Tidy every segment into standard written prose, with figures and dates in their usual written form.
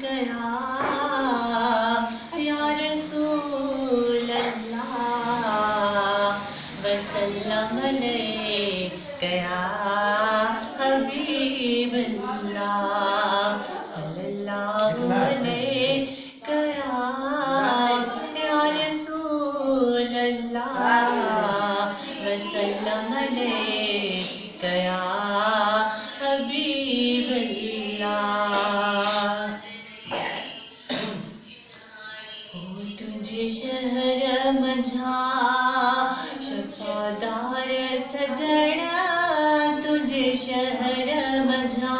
कया या रसूल अल्लाह वसल्लम अलैका हबीब अल्लाह सल्लल्लाहु अलैका या रसूल अल्लाह वसल्लम अलैका हबीब अल्लाह। तुझे शहर मझा शफादार सजना, तुझे शहर मझा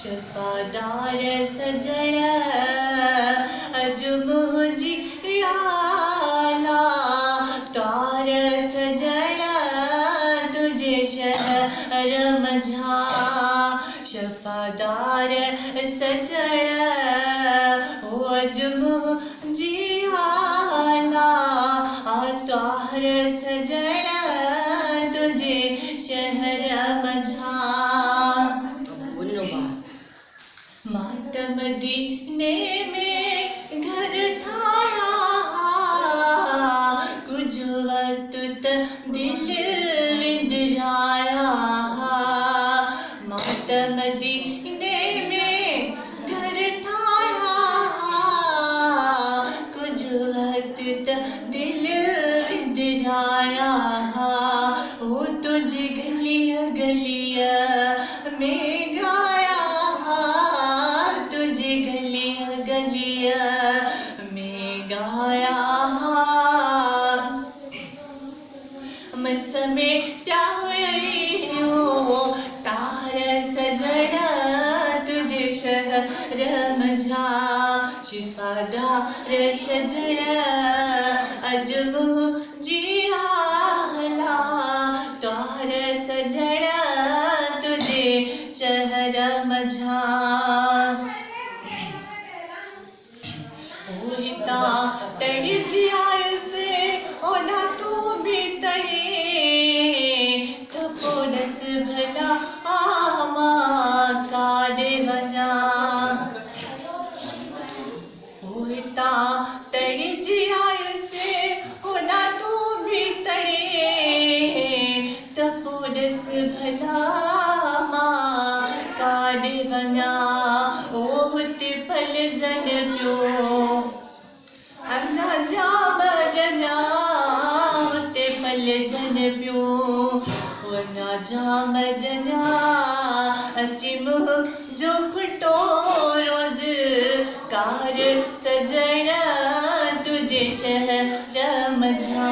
शफादार सजना अज मुझी आला तार सजना, तुझे शहर मझा शफादार सजना अज मुझी आला तार सजना, तुझे शहर मझा मातम दीने में घर ठाया कुछ वक्त दिल विंदराया, मातम दीने में घर ठाया कुछ वक्त दिल विंदराया। ओ तुझे गलिया गलिया में गाया, तुझे गलिया गलिया में गाया मैं समेटा हुआ तार सजना, तुझे शहर मझा शिफादार सजना अज मुझी आला तार सजना, तुझे शहर मझा होता तड़ जियाय से ओना तू भी तड़े तपोनस भला आमा काडे वना, होता तड़ जियाय से ओना तू भी तड़े तपोनस भला आमा काडे वना। ओहते पल जन प्यो अन्ना जाम जना होते पल जन प्यो अन्ना जाम जना अची मुह जो खुटो रोज कार सजना, तुझे शहर मझा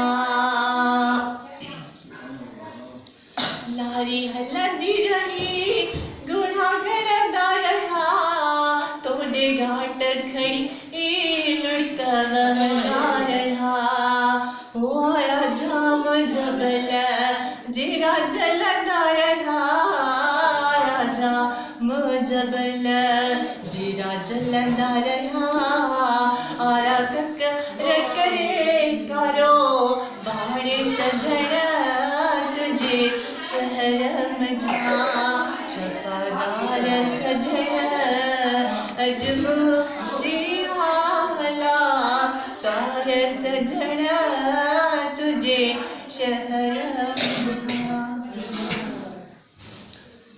लारी हलदी रही गुणा गणदा रहा तोड़े घाट खड़ी लड़का वहदा रहा। हो आया जाम जबल जीरा जलदा रहा, राजा जबल जीरा जलदा रहा आया कक करे करो बाड़े सजना, तुझे शहर मझा शफादार सजना अज मुझी आला तार सजना, तुझे शहर